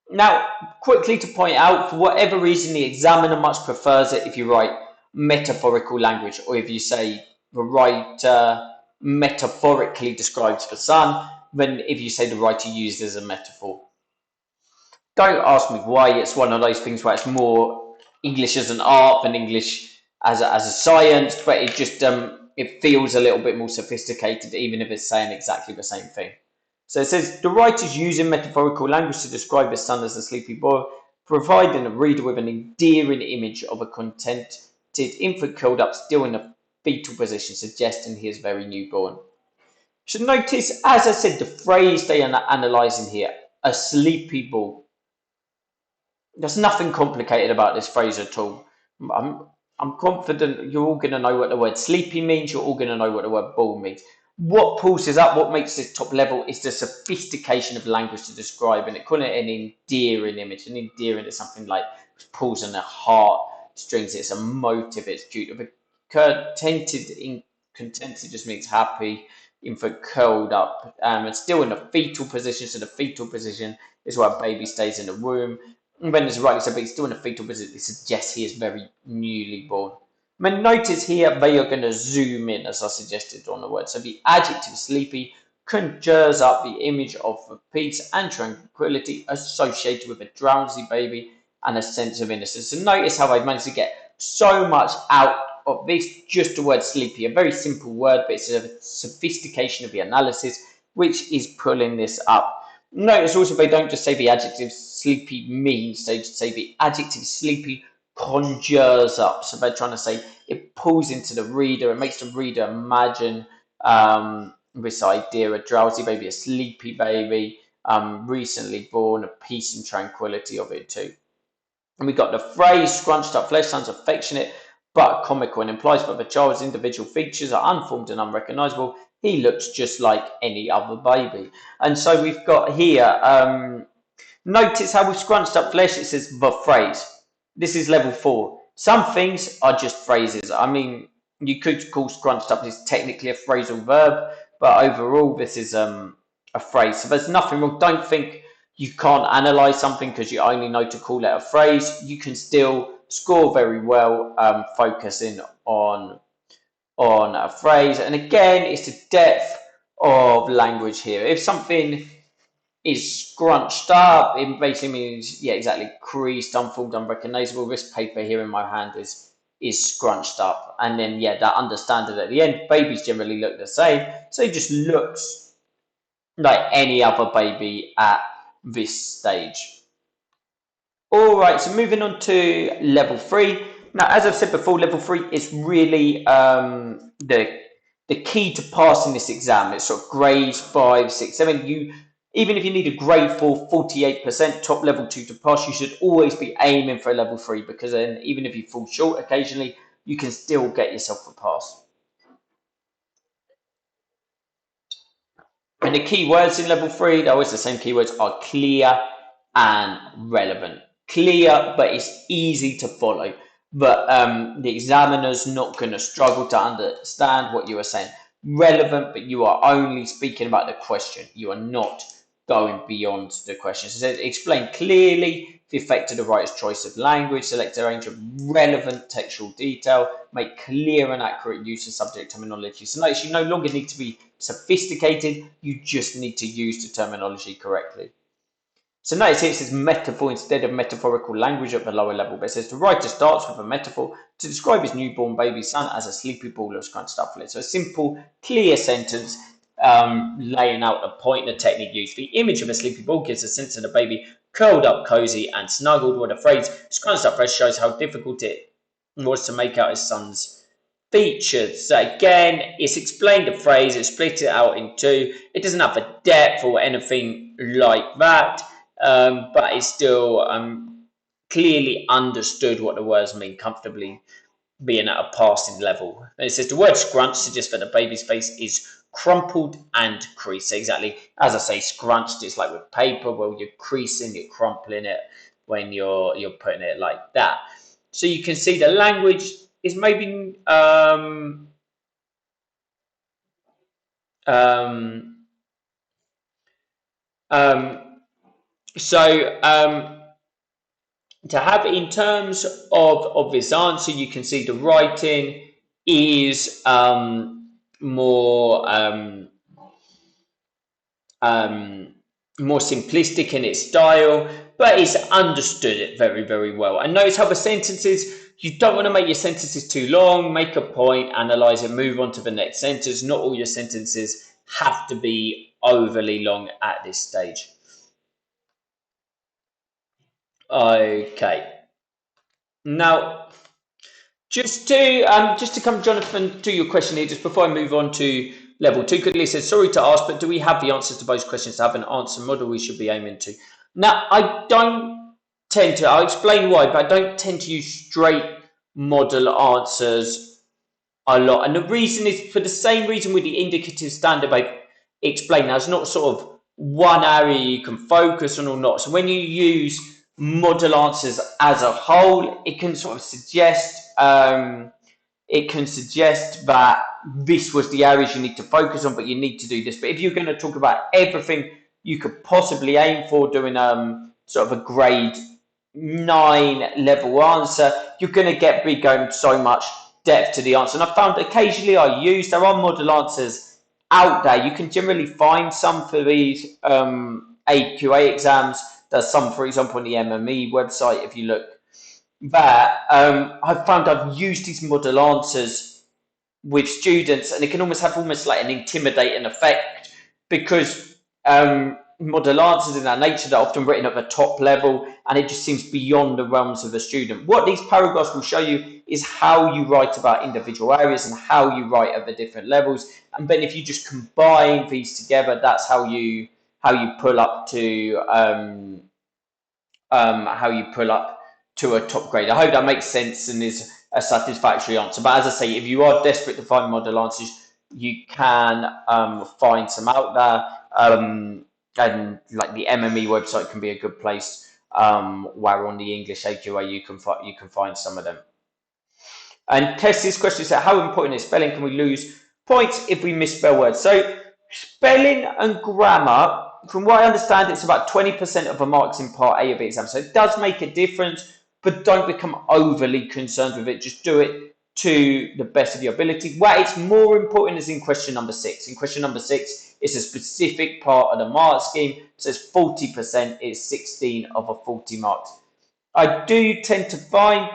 Now, quickly to point out, for whatever reason, the examiner much prefers it if you write metaphorical language, or if you say the writer metaphorically describes the sun, than if you say the writer used as a metaphor. Don't ask me why. It's one of those things where it's more English as an art than English as a science, but it just it feels a little bit more sophisticated, even if it's saying exactly the same thing. So it says, the writer's using metaphorical language to describe the sun as a sleepy boy, providing the reader with an endearing image of a contented infant curled up still in a fetal position, suggesting he is very newborn. So notice, as I said, the phrase they are analysing here, a sleepy ball. There's nothing complicated about this phrase at all. I'm confident you're all going to know what the word sleepy means. You're all going to know what the word ball means. What pulls this up, what makes this top level, is the sophistication of language to describe, and it calling it an endearing image. An endearing is something like pulls on the heart strings. It's a motive. It's cute. But contented just means happy. Infant curled up, and still in the fetal position. So the fetal position is where a baby stays in the womb. When it's rightly said, but he's still in a fetal position, it suggests he is very newly born. I mean, notice here they are going to zoom in, as I suggested on the word. So the adjective sleepy conjures up the image of peace and tranquility associated with a drowsy baby and a sense of innocence. So notice how I've managed to get so much out of this, just the word sleepy, a very simple word, but it's a sophistication of the analysis which is pulling this up. Notice also they don't just say the adjective sleepy means, they just say the adjective sleepy conjures up. So they're trying to say it pulls into the reader, it makes the reader imagine this idea, a drowsy baby, a sleepy baby, recently born, a peace and tranquility of it too. And we got the phrase scrunched up flesh sounds affectionate but comical and implies that the child's individual features are unformed and unrecognizable. He looks just like any other baby. And so we've got here, notice how we've scrunched up flesh. It says the phrase. This is level 4. Some things are just phrases. I mean, you could call scrunched up is technically a phrasal verb, but overall this is a phrase. So there's nothing wrong. Don't think you can't analyze something because you only know to call it a phrase. You can still score very well, focusing on a phrase. And again, it's the depth of language here. If something is scrunched up, it basically means, yeah, exactly, creased, unformed, unrecognizable. This paper here in my hand is scrunched up. And then, yeah, that understanding at the end. Babies generally look the same. So it just looks like any other baby at this stage. All right, so moving on to level 3. Now, as I've said before, level 3 is really the key to passing this exam. It's sort of grades 5, 6, 7. Even if you need a grade 4, 48%, top level 2 to pass, you should always be aiming for a level 3, because then even if you fall short occasionally, you can still get yourself a pass. And the key words in level 3, they're always the same keywords, are clear and relevant. Clear, but it's easy to follow. But the examiner's not going to struggle to understand what you are saying. Relevant, but you are only speaking about the question. You are not going beyond the question. So explain clearly the effect of the writer's choice of language, select a range of relevant textual detail, make clear and accurate use of subject terminology. So notice you no longer need to be sophisticated, you just need to use the terminology correctly. So notice here it says metaphor instead of metaphorical language at the lower level, but it says the writer starts with a metaphor to describe his newborn baby son as a sleepy ball of kind of stuff. So a simple, clear sentence laying out a point and a technique used. The image of a sleepy ball gives a sense of the baby curled up, cozy, and snuggled, where the phrase scrunched up fresh shows how difficult it was to make out his son's features. So again, it's explained the phrase, it's split it out in two. It doesn't have a depth or anything like that, but it's still clearly understood what the words mean, comfortably being at a passing level. And it says the word scrunch suggests that the baby's face is crumpled and creased. So exactly as I say, scrunched, it's like with paper, well, you're creasing, you're crumpling it when you're putting it like that. So you can see the language is maybe to have in terms of this answer, you can see the writing is more more simplistic in its style, but it's understood it very, very well. And notice how the sentences, you don't want to make your sentences too long, make a point, analyze it, move on to the next sentence. Not all your sentences have to be overly long at this stage. Okay. Now, just to come, Jonathan, to your question here, just before I move on to level 2, quickly, it says, sorry to ask, but do we have the answers to both questions to have an answer model we should be aiming to? Now, I don't tend to, I'll explain why, but I don't tend to use straight model answers a lot. And the reason is for the same reason with the indicative standard I've explained. There's not sort of one area you can focus on or not. So when you use model answers as a whole, it can sort of suggest that this was the areas you need to focus on, but you need to do this. But if you're going to talk about everything you could possibly aim for doing sort of a grade 9 level answer, you're going to get big going so much depth to the answer. And I found occasionally there are model answers out there. You can generally find some for these AQA exams. There's some, for example, on the MME website, if you look there. I've found I've used these model answers with students, and it can almost have like an intimidating effect because model answers in that nature, they're often written at the top level, and it just seems beyond the realms of the student. What these paragraphs will show you is how you write about individual areas and how you write at the different levels. And then if you just combine these together, that's how you pull up to a top grade. I hope that makes sense and is a satisfactory answer. But as I say, if you are desperate to find model answers, you can find some out there. And like the MME website can be a good place where on the English AQA you can find some of them. And Tess's question is, how important is spelling? Can we lose points if we misspell words? So spelling and grammar, from what I understand, it's about 20% of the marks in part A of the exam. So it does make a difference, but don't become overly concerned with it. Just do it to the best of your ability. Where it's more important is in question number 6. In question number 6, it's a specific part of the mark scheme. It says 40% is 16 of a 40 marks. I do tend to find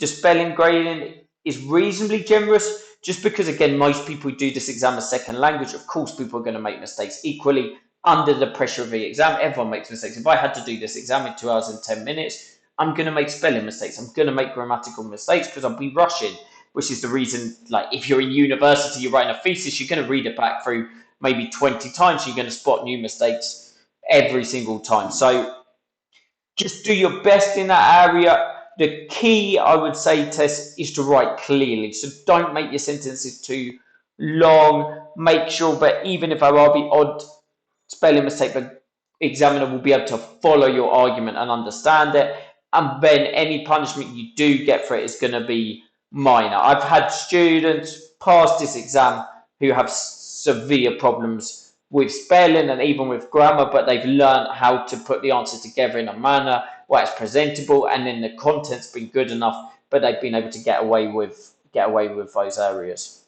the spelling grading is reasonably generous, just because, again, most people who do this exam as second language, of course, people are going to make mistakes. Equally, under the pressure of the exam, everyone makes mistakes. If I had to do this exam in 2 hours and 10 minutes, I'm going to make spelling mistakes. I'm going to make grammatical mistakes because I'll be rushing, which is the reason, like, if you're in university, you're writing a thesis, you're going to read it back through maybe 20 times. So you're going to spot new mistakes every single time. So just do your best in that area. The key, I would say, Tess, is to write clearly. So don't make your sentences too long. Make sure that even if there are the odd spelling mistake, the examiner will be able to follow your argument and understand it. And then any punishment you do get for it is going to be minor. I've had students pass this exam who have severe problems with spelling and even with grammar, but they've learned how to put the answer together in a manner where it's presentable, and then the content's been good enough, but they've been able to get away with those areas.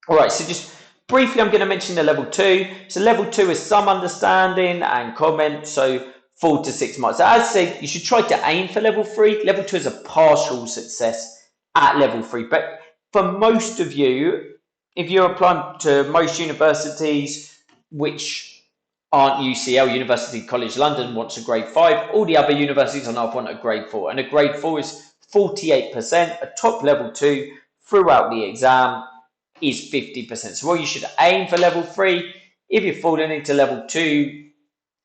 All right, so just Briefly, I'm going to mention the level 2. So level 2 is some understanding and comment, so 4 to 6 marks. So as I said, you should try to aim for level 3. Level 2 is a partial success at level 3. But for most of you, if you're applying to most universities, which aren't UCL, University College London wants a grade 5, all the other universities on earth want a grade 4. And a grade 4 is 48%, a top level 2 throughout the exam is 50%. So, well, you should aim for level 3. If you're falling into level 2,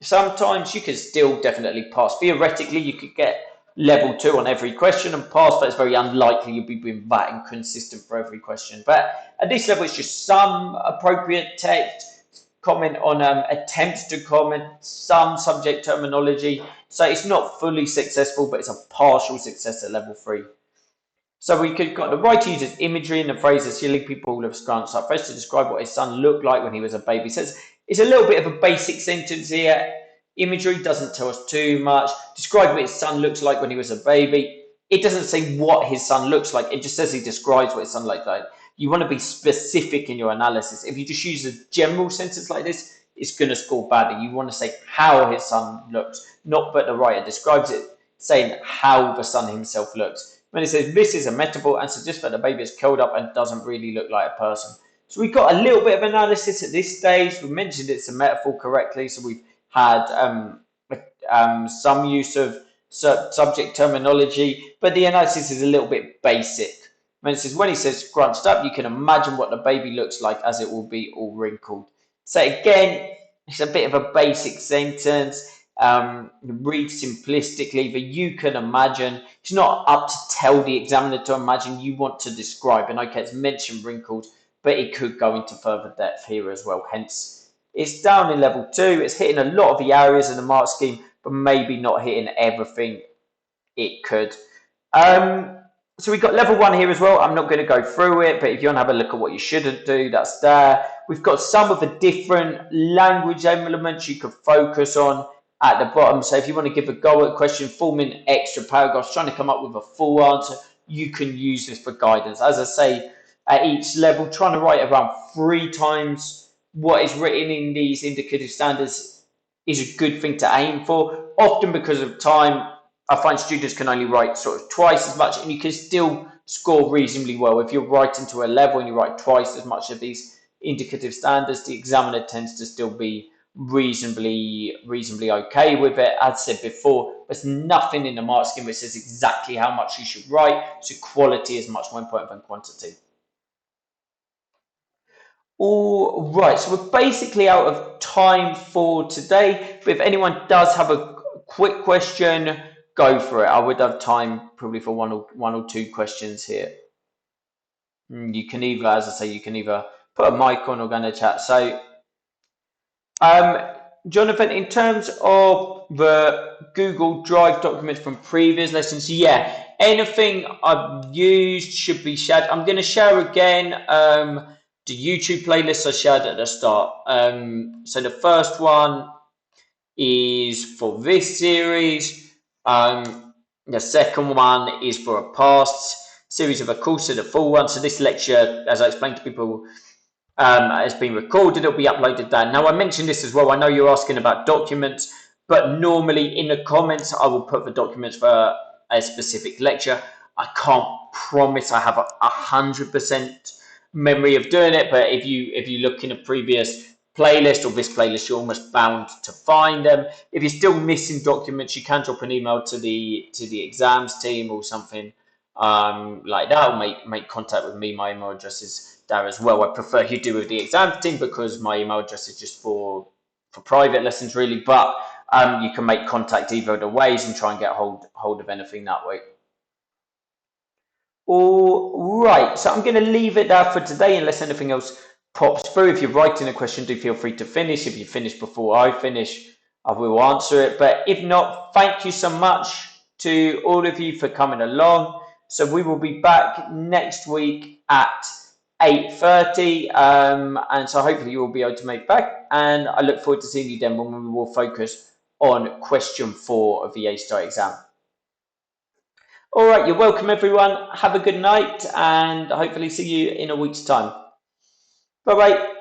sometimes you can still definitely pass. Theoretically, you could get level 2 on every question and pass, but it's very unlikely you'll be doing that inconsistent for every question. But at this level, it's just some appropriate text, comment on attempts to comment, some subject terminology. So it's not fully successful, but it's a partial success at level 3. So we could got the right to use imagery in the phrases silly people have glanced up first to describe what his son looked like when he was a baby. So it's a little bit of a basic sentence here. Imagery doesn't tell us too much. Describe what his son looks like when he was a baby. It doesn't say what his son looks like. It just says he describes what his son looks like. You want to be specific in your analysis. If you just use a general sentence like this, it's going to score badly. You want to say how his son looks, not but the writer describes it, saying how the son himself looks. When it says this is a metaphor and suggests that the baby is curled up and doesn't really look like a person. So we've got a little bit of analysis at this stage. We mentioned it's a metaphor correctly, so we've had some use of subject terminology, but the analysis is a little bit basic. When he says scrunched up, you can imagine what the baby looks like as it will be all wrinkled. So again, it's a bit of a basic sentence. Read simplistically, but you can imagine. It's not up to tell the examiner to imagine, you want to describe. And okay, it's mentioned wrinkled, but it could go into further depth here as well. Hence, it's down in level 2. It's hitting a lot of the areas in the mark scheme, but maybe not hitting everything it could. So we've got level 1 here as well. I'm not going to go through it, but if you want to have a look at what you shouldn't do, that's there. We've got some of the different language elements you could focus on at the bottom. So if you want to give a go at a question, forming extra paragraphs, trying to come up with a full answer, you can use this for guidance. As I say, at each level, trying to write around 3 times what is written in these indicative standards is a good thing to aim for. Often because of time, I find students can only write sort of twice as much, and you can still score reasonably well. If you're writing to a level and you write twice as much of these indicative standards, the examiner tends to still be reasonably okay with it. As I said before, there's nothing in the mark scheme which says exactly how much you should write, so quality is much more important than quantity. All right, so we're basically out of time for today, but if anyone does have a quick question, go for it. I would have time probably for one or two questions here. You can either, as I say, you can either put a mic on or go in the chat. So Jonathan, in terms of the Google Drive documents from previous lessons, yeah, anything I've used should be shared. I'm going to share again the YouTube playlist I shared at the start. So the first one is for this series. The second one is for a past series of a course, so the full one. So this lecture, as I explained to people, has been recorded. It'll be uploaded there. Now, I mentioned this as well. I know you're asking about documents, but normally in the comments, I will put the documents for a specific lecture. I can't promise I have 100% memory of doing it, but if you look in a previous playlist or this playlist, you're almost bound to find them. If you're still missing documents, you can drop an email to the exams team or something like that, or make contact with me. My email address is there as well. I prefer you do with the exams team because my email address is just for private lessons really, but you can make contact either of the ways and try and get hold of anything that way. All right, so I'm going to leave it there for today unless anything else pops through. If you're writing a question, do feel free to finish. If you finish before I finish, I will answer it. But if not, thank you so much to all of you for coming along. So we will be back next week at 8:30, and so hopefully you will be able to make back. And I look forward to seeing you then when we will focus on question 4 of the A-Star exam. All right, you're welcome, everyone. Have a good night, and hopefully see you in a week's time. Bye-bye.